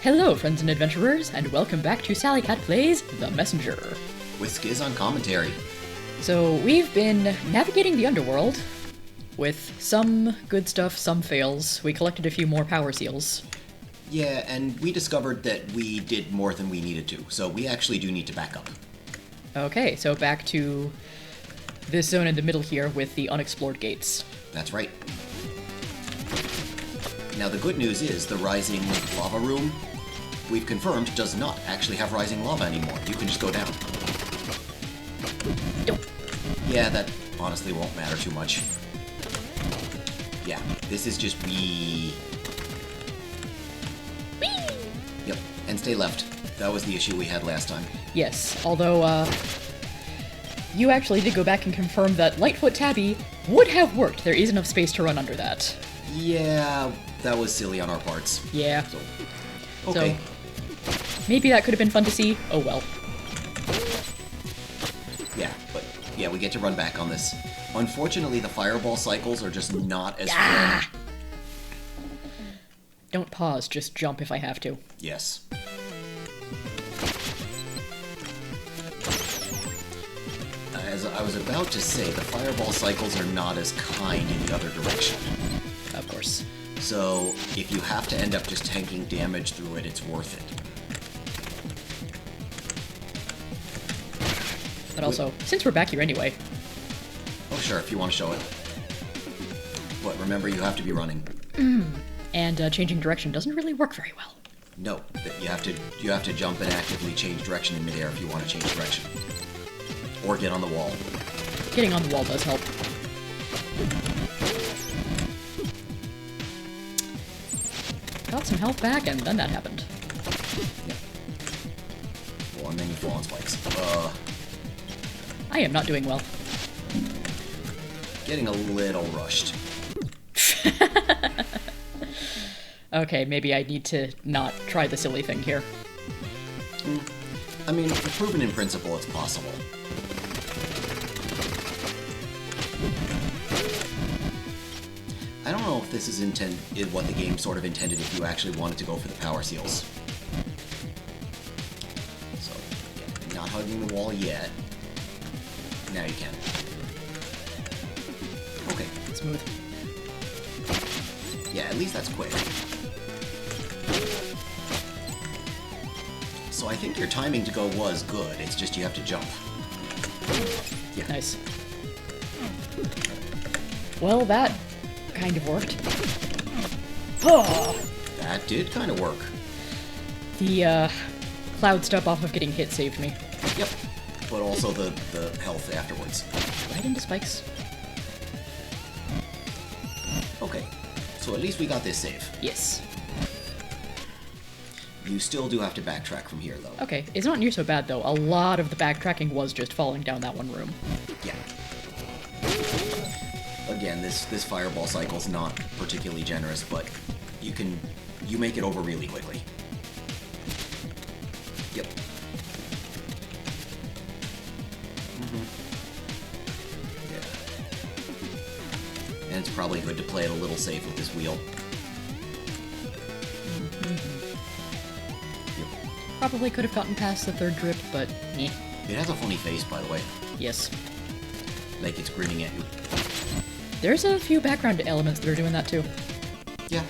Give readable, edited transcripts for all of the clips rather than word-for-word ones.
Hello, friends and adventurers, and welcome back to Sally Cat Plays The Messenger. With Skiz on commentary. So, we've been navigating the underworld with some good stuff, some fails. We collected a few more power seals. Yeah, and we discovered that we did more than we needed to, so we actually do need to back up. Okay, so back to this zone in the middle here with the unexplored gates. That's right. Now the good news is the rising lava room, we've confirmed, does not actually have rising lava anymore. You can just go down. Yeah, that honestly won't matter too much. Yeah, this is just wee. Yep, and stay left. That was the issue we had last time. Yes, although, you actually did go back and confirm that Lightfoot Tabby would have worked. There is enough space to run under that. Yeah, that was silly on our parts. Yeah. So, okay. So, maybe that could have been fun to see. Oh well. Yeah, we get to run back on this. Unfortunately, the fireball cycles are just not as fun. Don't pause, just jump if I have to. Yes. As I was about to say, the fireball cycles are not as kind in the other direction. Of course. So, if you have to end up just tanking damage through it, it's worth it. But also, since we're back here anyway... Oh sure, if you want to show it. But remember, you have to be running. And changing direction doesn't really work very well. No, you have to jump and actively change direction in midair if you want to change direction. Or get on the wall. Getting on the wall does help. Got some health back, and then that happened. Yeah. Well, and then you fall on spikes. I am not doing well. Getting a little rushed. Okay, maybe I need to not try the silly thing here. I mean, proven in principle, it's possible. I don't know if this is what the game sort of intended if you actually wanted to go for the power seals. So, again, not hugging the wall yet. Now you can. Okay. Smooth. Yeah, at least that's quick. So I think your timing to go was good, it's just you have to jump. Yeah. Nice. Well, that kind of worked. Oh! That did kind of work. The, cloud step off of getting hit saved me. Yep. But also the health afterwards. Right into spikes. Okay. So at least we got this save. Yes. You still do have to backtrack from here, though. Okay, it's not near so bad, though. A lot of the backtracking was just falling down that one room. Yeah. Again, this fireball cycle's not particularly generous, but you make it over really quickly. Yep. Yeah. And it's probably good to play it a little safe with this wheel. Probably could have gotten past the third drip, but eh. It has a funny face, by the way. Yes. Like it's grinning at you. There's a few background elements that are doing that too. Yeah.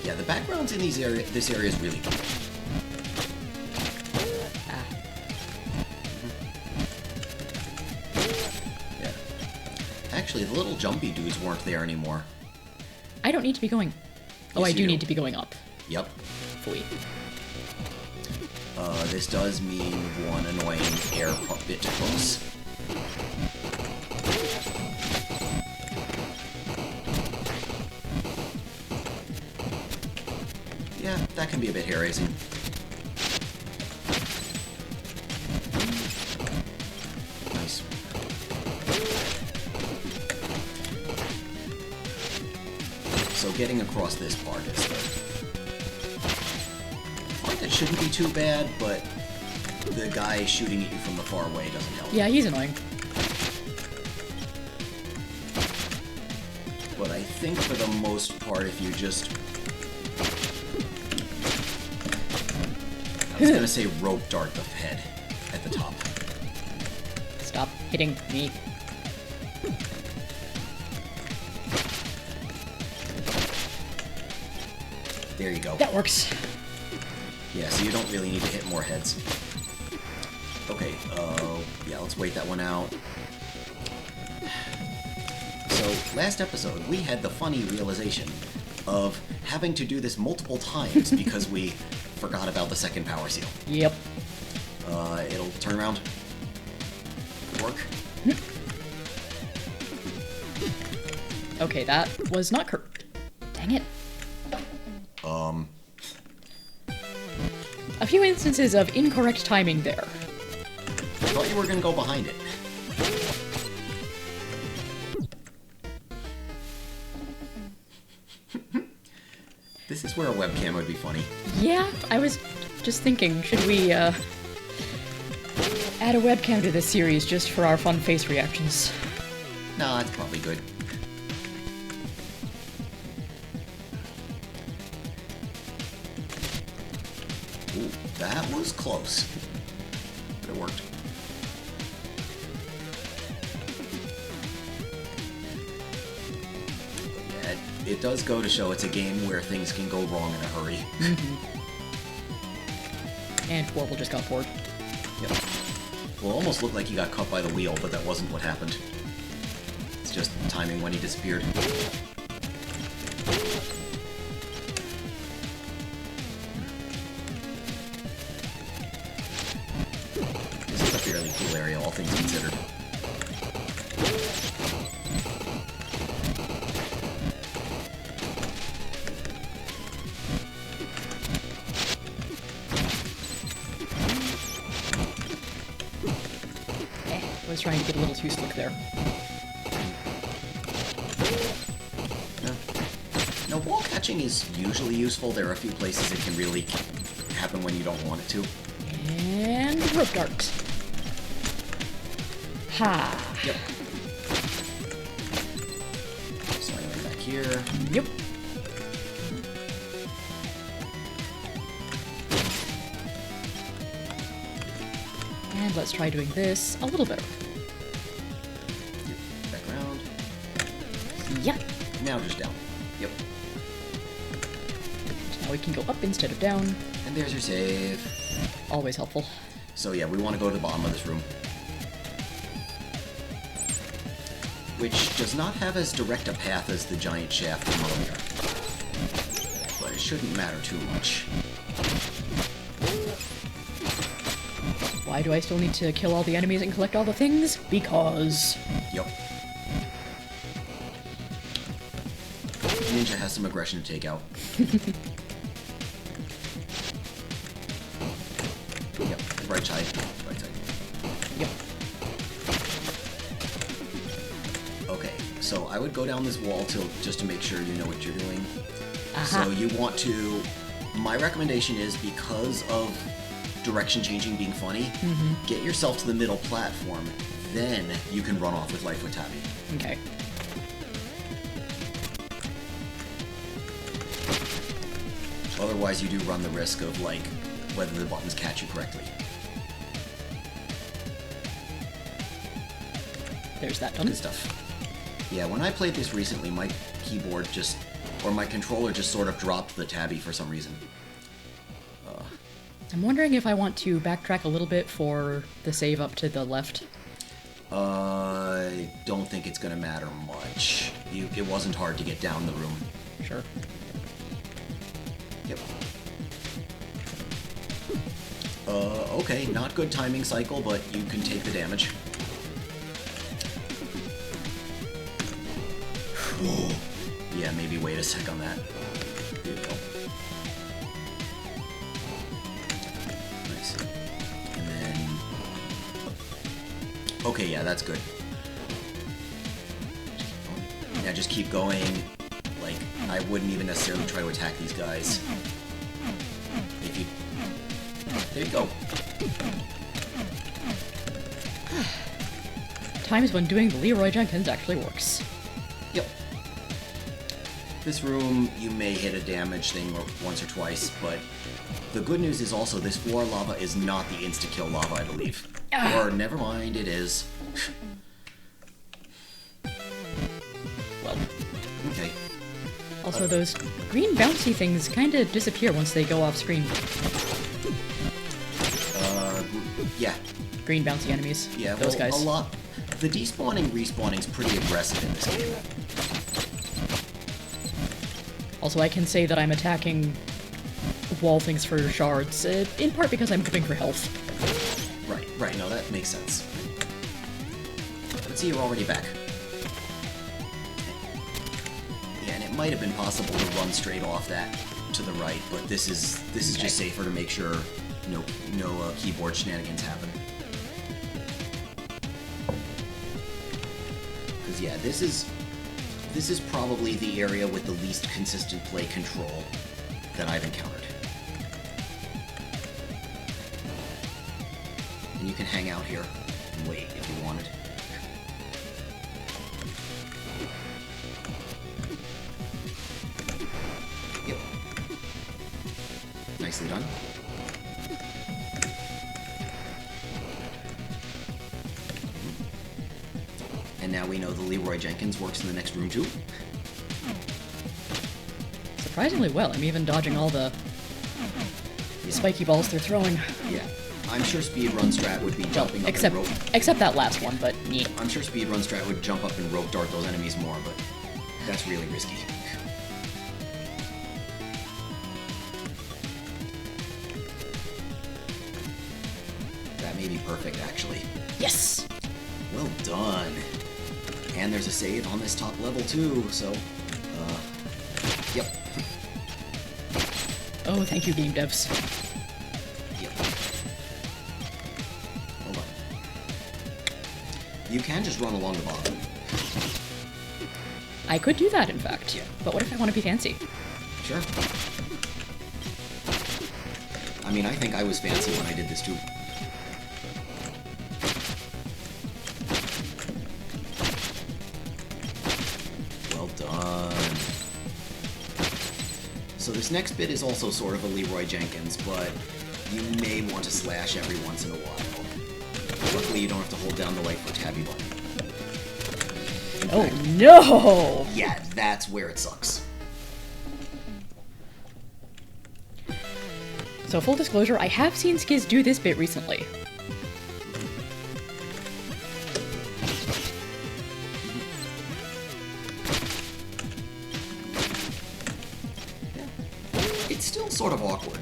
Yeah, the backgrounds in this area is really good. Ah. Yeah. Actually, the little jumpy dudes weren't there anymore. I don't need to be going... Oh, Yes, I you do do. need to be going up. Yep. Fui. This does mean one annoying air bit close. Yeah, that can be a bit hair-raising. Nice. So getting across this part is it shouldn't be too bad, but the guy shooting at you from the far away doesn't help. Yeah, he's annoying. But I think for the most part, if you just I was gonna say rope dart the head at the top. Stop hitting me. There you go. That works. Yeah, so you don't really need to hit more heads. Okay, yeah, let's wait that one out. So, last episode, we had the funny realization of having to do this multiple times because we forgot about the second power seal. Yep. It'll turn around. Work. Okay, that was not correct. Dang it. A few instances of incorrect timing there. I thought you were gonna go behind it. This is where a webcam would be funny. Yeah, I was just thinking, should we, add a webcam to this series just for our fun face reactions? Nah, it's probably good. Ooh, that was close. But it worked. Yeah, it does go to show it's a game where things can go wrong in a hurry. And Quarble just got bored. Yep. Well, it almost looked like he got caught by the wheel, but that wasn't what happened. It's just timing when he disappeared. This is a fairly cool area, all things considered. I was trying to get a little too slick there. Now, wall catching is usually useful. There are a few places it can really happen when you don't want it to. And rope dart. Ha! Yep. So anyway, back here. Yep. And let's try doing this a little better. Back around. Yep. Now just down. Yep. Now we can go up instead of down. And there's your save. Always helpful. So yeah, we want to go to the bottom of this room. Which does not have as direct a path as the giant shaft from earlier. But it shouldn't matter too much. Why do I still need to kill all the enemies and collect all the things? Because... Yep. Ninja has some aggression to take out. Yep, right side. Right side. Yep. Okay, so I would go down this wall just to make sure you know what you're doing. Aha. So you want to... My recommendation is, because of direction changing being funny, get yourself to the middle platform, then you can run off with Life with Tabby. Okay. Otherwise you do run the risk of, like, whether the buttons catch you correctly. There's that done. Good stuff. Yeah, when I played this recently, my keyboard just... or my controller just sort of dropped the tabby for some reason. I'm wondering if I want to backtrack a little bit for the save up to the left. I don't think it's gonna matter much. It wasn't hard to get down the room. Sure. Yep. Okay, not good timing cycle, but you can take the damage. Whoa. Yeah, maybe wait a sec on that. There you go. Nice. And then... Okay, yeah, that's good. Yeah, just keep going. Like, I wouldn't even necessarily try to attack these guys. If you... There you go. Times when doing the Leroy Jenkins actually works. Yep. This room, you may hit a damage thing once or twice, but the good news is also this floor lava is not the insta-kill lava, I believe. Or, never mind, it is. Well. Okay. Also, those green bouncy things kind of disappear once they go off screen. Yeah. Green bouncy enemies. Yeah, those guys. A lot. The despawning, respawning's pretty aggressive in this game. Also, I can say that I'm attacking wall things for shards, in part because I'm hoping for health. Right, no, that makes sense. Let's see, you're already back. Yeah, and it might have been possible to run straight off that to the right, but this is just safer to make sure no keyboard shenanigans happen. Because yeah, this is probably the area with the least consistent play control that I've encountered. And you can hang out here and wait if you wanted. Yep. Nicely done. And now we know the Leroy Jenkins works in the next room too. Surprisingly well. I'm even dodging all the spiky balls they're throwing. Yeah. I'm sure speedrun strat would be jumping up and rope. Except that last one, but yeah. I'm sure speedrun strat would jump up and rope dart those enemies more, but that's really risky. That may be perfect, actually. Yes! Well done. And there's a save on this top level too, so, yep. Oh, thank you, game devs. Yep. Hold on. You can just run along the bottom. I could do that, in fact. Yeah. But what if I want to be fancy? Sure. I mean, I think I was fancy when I did this too. Well done. So this next bit is also sort of a Leroy Jenkins, but you may want to slash every once in a while. Luckily, you don't have to hold down the right for tabby button. Oh no! Yeah, that's where it sucks. So full disclosure, I have seen Skiz do this bit recently. It's still sort of awkward.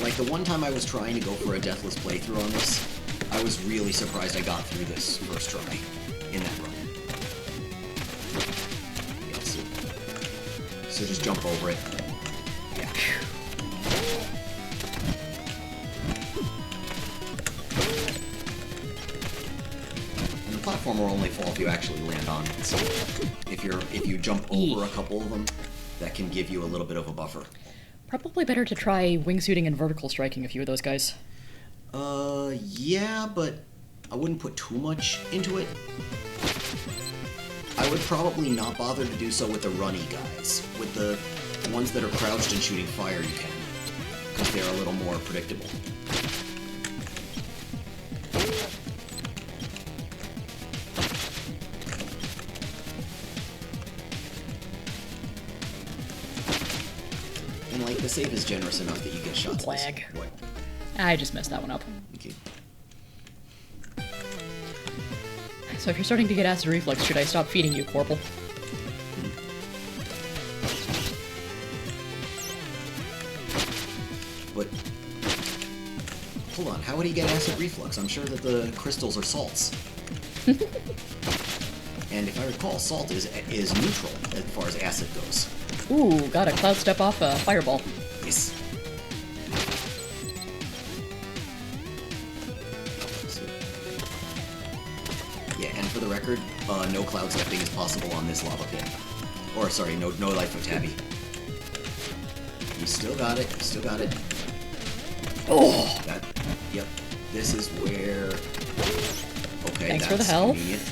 Like the one time I was trying to go for a deathless playthrough on this, I was really surprised I got through this first try in that run. Yeah, so just jump over it. Yeah. And the platform will only fall if you actually land on it. So if you jump over a couple of them, that can give you a little bit of a buffer. Probably better to try wingsuiting and vertical striking a few of those guys. Yeah, but I wouldn't put too much into it. I would probably not bother to do so with the runny guys. With the ones that are crouched and shooting fire, you can. Because they're a little more predictable. And, like, the save is generous enough that you get shots. Lag. What? I just messed that one up. Okay. So if you're starting to get acid reflux, should I stop feeding you, Quarble? But hold on, how would he get acid reflux? I'm sure that the crystals are salts. And if I recall, salt is neutral as far as acid goes. Ooh, got a cloud step off a fireball. Yes. Yeah, and for the record, no cloud stepping is possible on this lava pit. Or, sorry, no life of Tabby. You still got it, you still got it. Oh! Yep, this is where... Okay, Thanks that's for the help. convenient.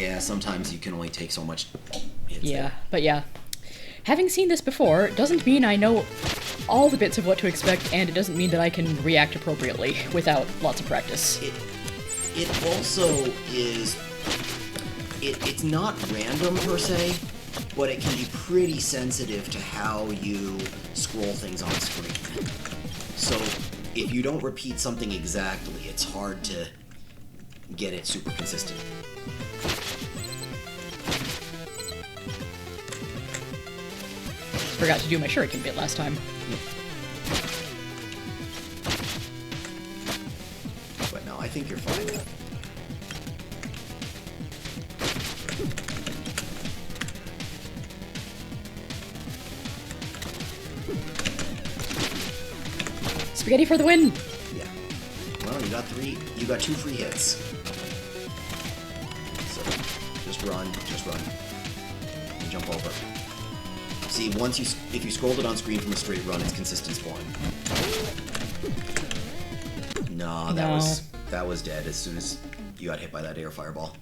Yeah, sometimes you can only take so much hits Yeah, there. but yeah. Having seen this before doesn't mean I know all the bits of what to expect, and it doesn't mean that I can react appropriately without lots of practice. It also is... It's not random per se, but it can be pretty sensitive to how you scroll things on screen. So if you don't repeat something exactly, it's hard to get it super consistent. Forgot to do my shuriken bit last time. But no, I think you're fine. Spaghetti for the win! Yeah. Well, you got 2 free hits. So, just run. And jump over. See, if you scrolled it on screen from a straight run, it's consistent spawn. No, that was dead as soon as you got hit by that air fireball.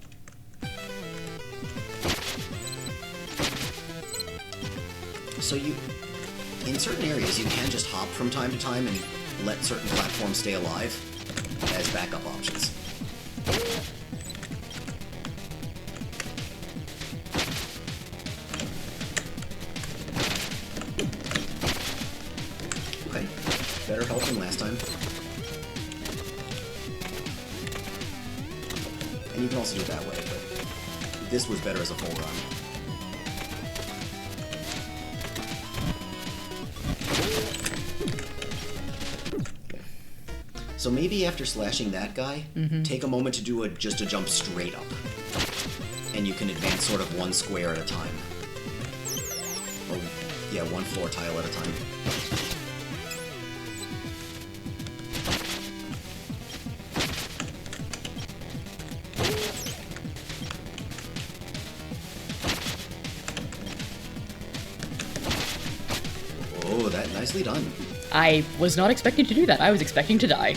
So in certain areas, you can just hop from time to time and let certain platforms stay alive as backup options. Okay, better health than last time. And you can also do it that way, but this was better as a full run. So maybe after slashing that guy, take a moment to do just a jump straight up. And you can advance sort of one square at a time. Or, yeah, one floor tile at a time. Oh, that nicely done. I was not expecting to do that. I was expecting to die.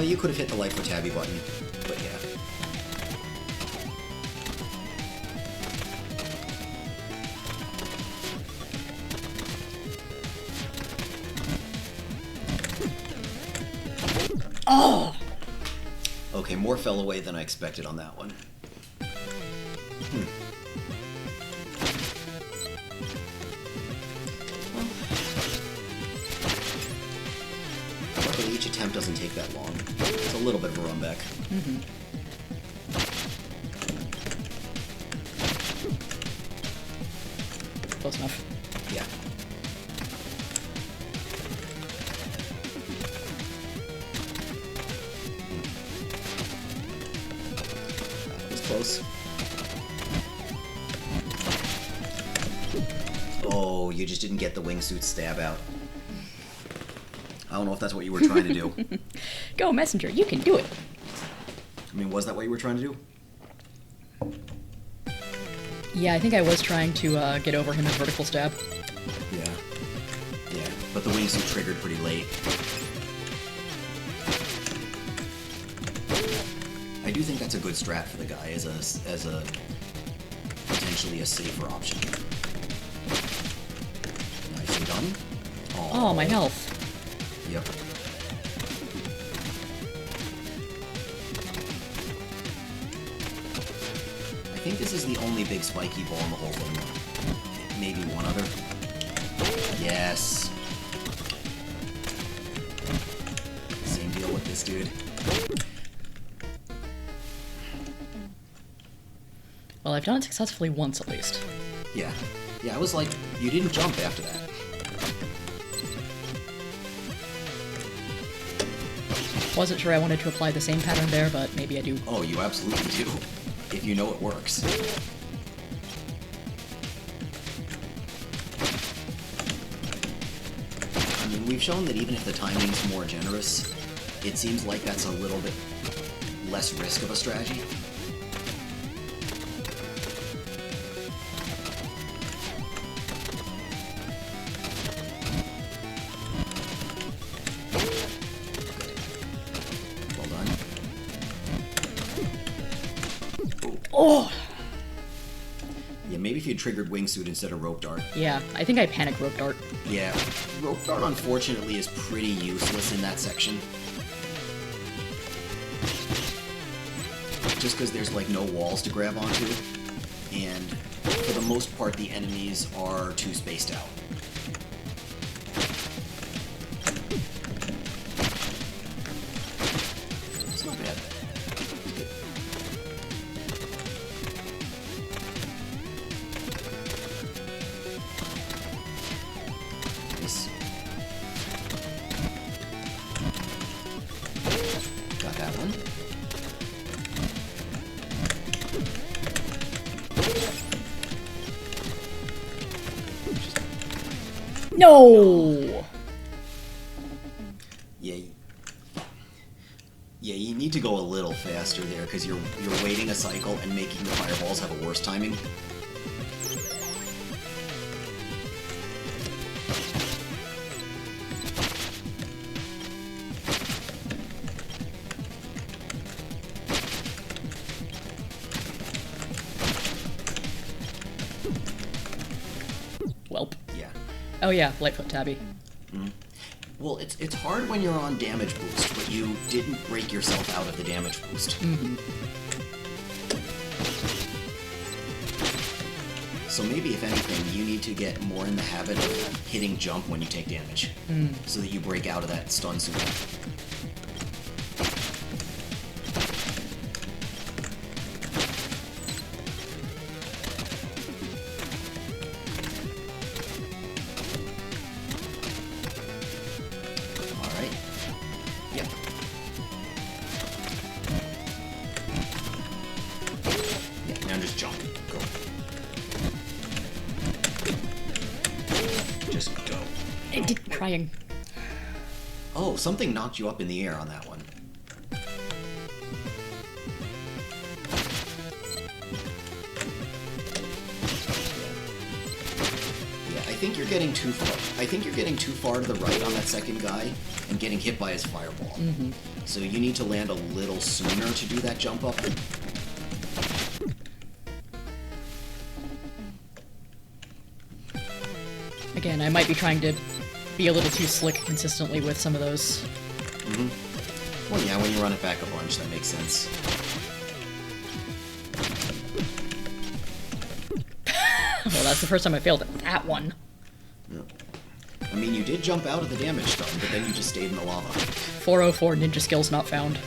You could have hit the like for tabby button, but yeah. Oh! Okay, more fell away than I expected on that one. Luckily, each attempt doesn't take that long. It's a little bit of a run back. Close enough. Yeah. That was close. Oh, you just didn't get the wingsuit stab out. I don't know if that's what you were trying to do. Go, Messenger, you can do it! I mean, was that what you were trying to do? Yeah, I think I was trying to get over him in vertical stab. Yeah. Yeah, but the wingsuit triggered pretty late. I do think that's a good strat for the guy as a potentially a safer option. Nicely done. Oh, my health. Yep. I think this is the only big spiky ball in the whole thing. Maybe one other. Yes. Same deal with this dude. Well, I've done it successfully once at least. Yeah. Yeah, I was like, you didn't jump after that. Wasn't sure I wanted to apply the same pattern there, but maybe I do. Oh, you absolutely do. If you know it works. I mean, we've shown that even if the timing's more generous, it seems like that's a little bit less risk of a strategy. Oh! Maybe if you triggered wingsuit instead of rope dart. Yeah, I think I panicked rope dart. Yeah, rope dart unfortunately is pretty useless in that section. Just because there's like no walls to grab onto, and for the most part the enemies are too spaced out. It's not bad. It's good. Nice. Got that one. No! Yeah, you need to go a little faster there, because you're waiting a cycle and making the fireballs have a worse timing. Welp. Yeah. Oh yeah, Lightfoot Tabby. Well, it's hard when you're on damage boost, but you didn't break yourself out of the damage boost. So maybe, if anything, you need to get more in the habit of hitting jump when you take damage, so that you break out of that stun sooner. Alright. Yep. Yeah, now just jump. Go. Just go. I did trying. Oh, something knocked you up in the air on that one. Yeah, I think you're getting too far. I think you're getting too far to the right on that second guy and getting hit by his fireball. So you need to land a little sooner to do that jump up. Again, I might be trying to be a little too slick consistently with some of those. Well, yeah, when you run it back a bunch, that makes sense. Well, that's the first time I failed at that one. Yeah. I mean, you did jump out of the damage stun, but then you just stayed in the lava. 404 ninja skills not found.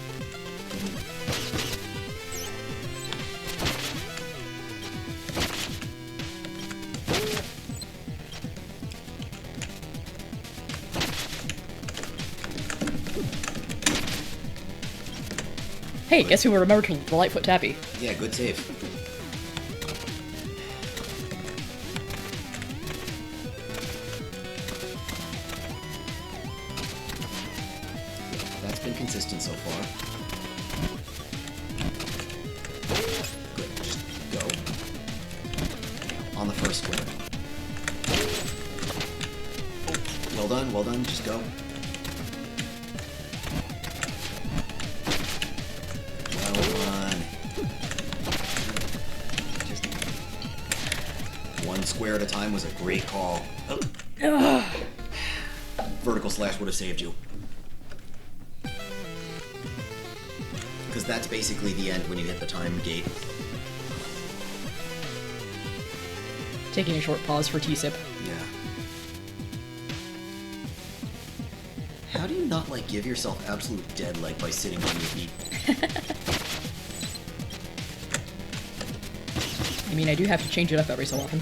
Hey, guess who remembered the Lightfoot Tappy? Yeah, good save. That's been consistent so far. Good, just go. On the first square. Oh, well done, just go. One square at a time was a great call. Vertical slash would have saved you. Because that's basically the end when you hit the time gate. Taking a short pause for T-Sip. Yeah. How do you not, like, give yourself absolute dead leg by sitting on your feet? I mean, I do have to change it up every so often.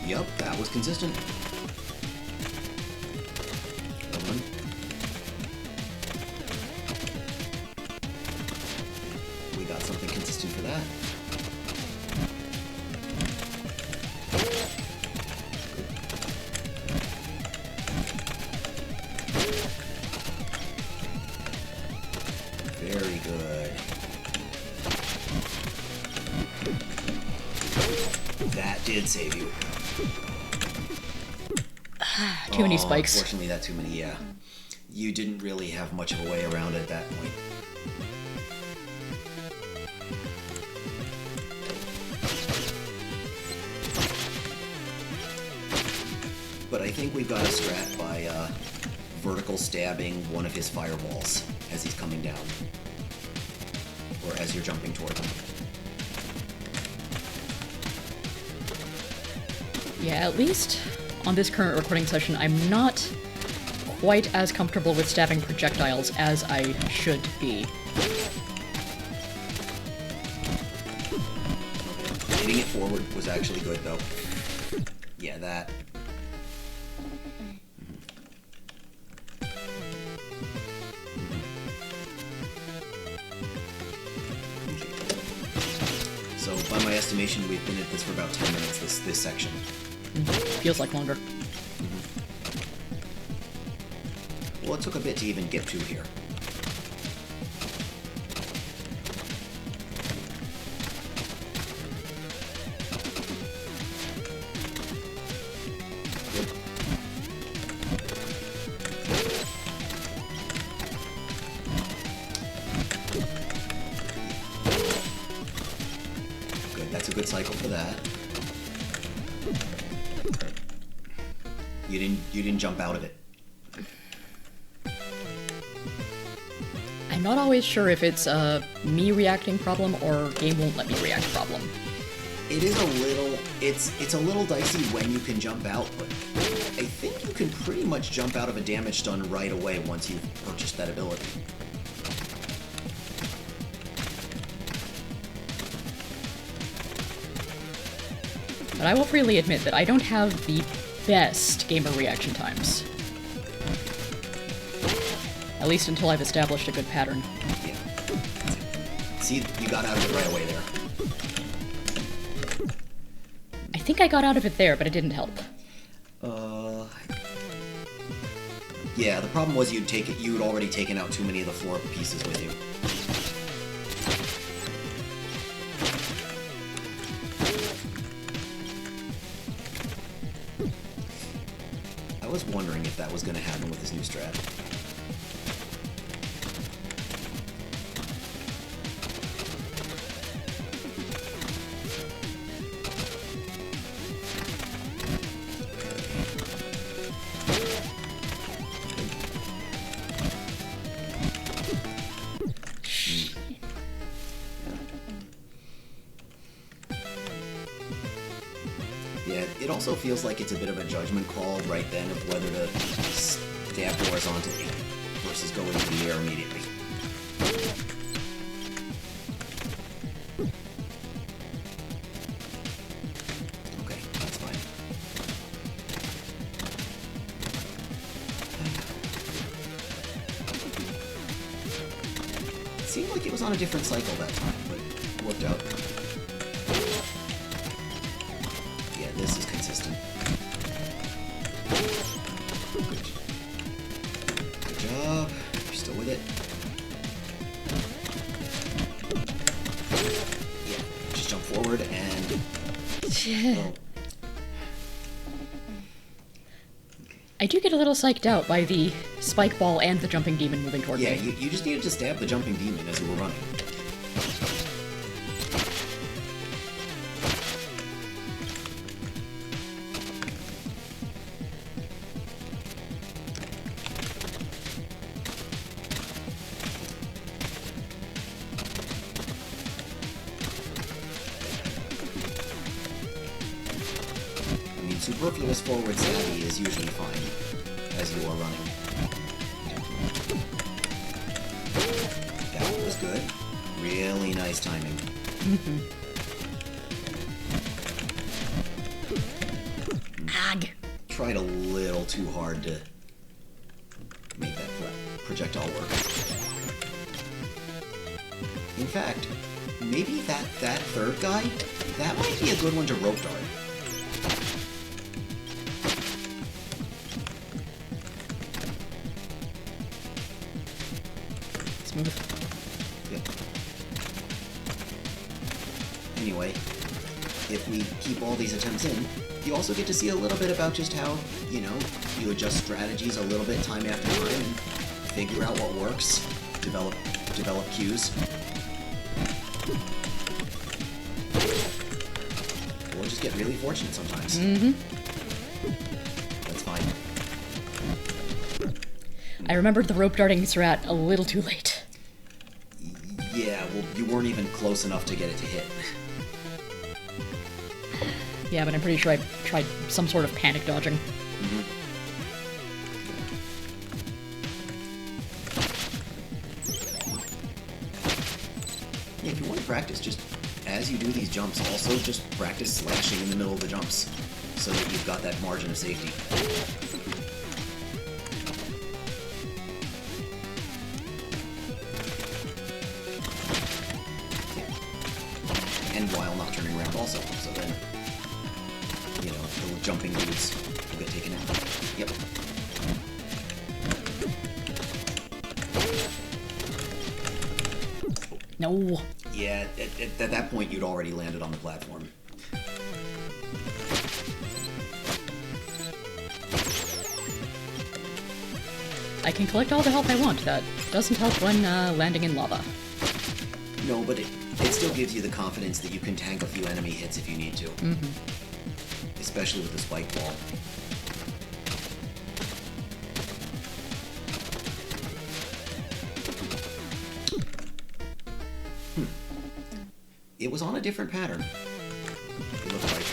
Yup, that was consistent. Well done. We got something consistent for that. Very good. That did save you. Too many spikes. Unfortunately, that too many, yeah. You didn't really have much of a way around at that point. But I think we've got a strat by vertical stabbing one of his fireballs as he's coming down. Or as you're jumping toward him. Yeah, at least on this current recording session, I'm not quite as comfortable with stabbing projectiles as I should be. Hitting it forward was actually good, though. Yeah, that. So, by my estimation, we've been at this for about 10 minutes, this section. Feels like longer. Well, it took a bit to even get to here. Good, that's a good cycle for that. You didn't jump out of it. I'm not always sure if it's a me reacting problem or game won't let me react problem. It is a little, it's a little dicey when you can jump out, but I think you can pretty much jump out of a damage stun right away once you've purchased that ability. But I will freely admit that I don't have the best gamer reaction times. At least until I've established a good pattern. Yeah. See, you got out of it right away there. I think I got out of it there, but it didn't help. Yeah, the problem was you'd already taken out too many of the floor pieces with you. I was wondering if that was going to happen with this new strat. Yeah, it also feels like it's a bit of a judgment call right then of whether to stab horizontally versus go into the air immediately. Okay, that's fine. It seemed like it was on a different cycle that time, but it worked out. This is consistent. Good job. You're still with it. Yeah, just jump forward and... Oh. I do get a little psyched out by the spike ball and the jumping demon moving toward me. Yeah, you just needed to stab the jumping demon as you were running. Superfluous forward stabby is usually fine as you are running. That was good. Really nice timing. Ag. Tried a little too hard to make that projectile work. In fact, maybe that third guy, that might be a good one to rope dart. Smooth. Yep. Anyway, if we keep all these attempts in, you also get to see a little bit about just how, you adjust strategies a little bit time after time and figure out what works, develop cues. Or just get really fortunate sometimes. Mm-hmm. That's fine. I remembered the rope darting strat a little too late. Yeah, well, you weren't even close enough to get it to hit. Yeah, but I'm pretty sure I tried some sort of panic dodging. Mm-hmm. Yeah, if you want to practice, just as you do these jumps, also just practice slashing in the middle of the jumps so that you've got that margin of safety. And while not turning around also, so then, the jumping dudes will get taken out. Yep. No. Yeah, at that point you'd already landed on the platform. I can collect all the health I want. That doesn't help when landing in lava. No, but it still gives you the confidence that you can tank a few enemy hits if you need to. Mm-hmm. Especially with the spike ball. It was on a different pattern. It looked like.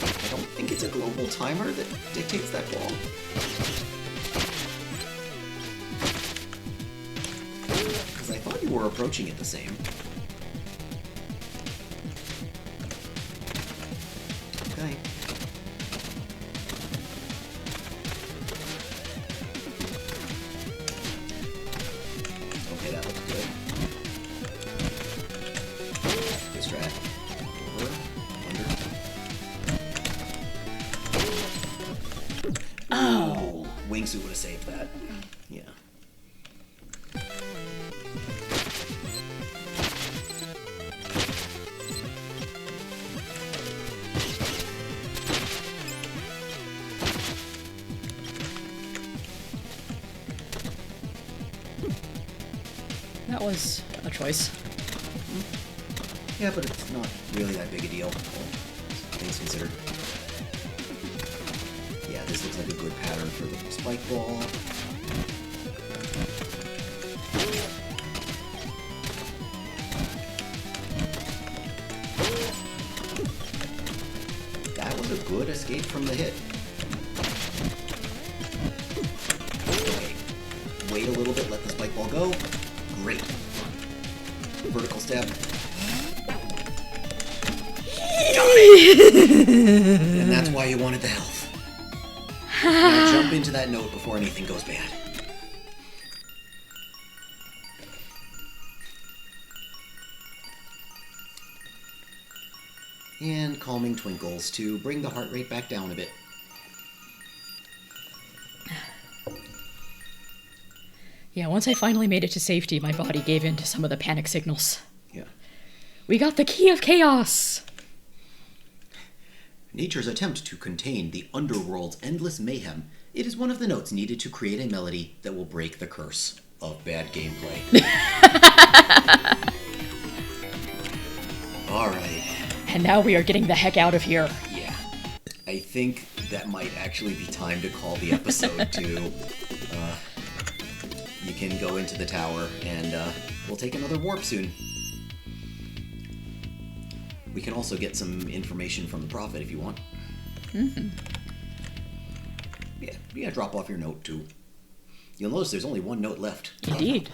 I don't think it's a global timer that dictates that ball. Because I thought you were approaching it the same. Okay. Okay, that looks good. Good strat. Over. Under. Oh. Wingsuit would have saved that. Yeah. That was a choice. Yeah, but it's not really that big a deal, all things considered. Yeah, this looks like a good pattern for the spike ball. That was a good escape from the hit. Okay, wait a little bit, let the spike ball go. Great. Vertical step. And that's why you wanted the health. Now jump into that note before anything goes bad. And calming twinkles to bring the heart rate back down a bit. Yeah, once I finally made it to safety, my body gave in to some of the panic signals. Yeah. We got the key of chaos! Nature's attempt to contain the underworld's endless mayhem, it is one of the notes needed to create a melody that will break the curse of bad gameplay. Alright. And now we are getting the heck out of here. Yeah. I think that might actually be time to call the episode to... you can go into the tower, and we'll take another warp soon. We can also get some information from the Prophet if you want. Mm-hmm. Yeah, drop off your note, too. You'll notice there's only one note left. Indeed.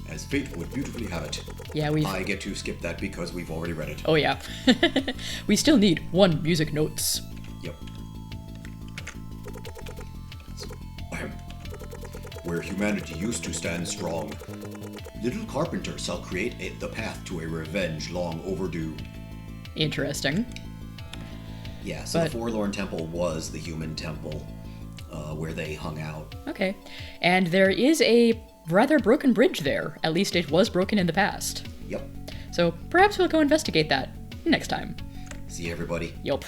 As fate would beautifully have it. Yeah, I get to skip that because we've already read it. Oh, yeah. We still need one music notes. Yep. Where humanity used to stand strong, little carpenter shall create the path to a revenge long overdue. Interesting. Yeah, so the Forlorn Temple was the human temple where they hung out. Okay. And there is a rather broken bridge there. At least it was broken in the past. Yep. So perhaps we'll go investigate that next time. See you, everybody. Yup.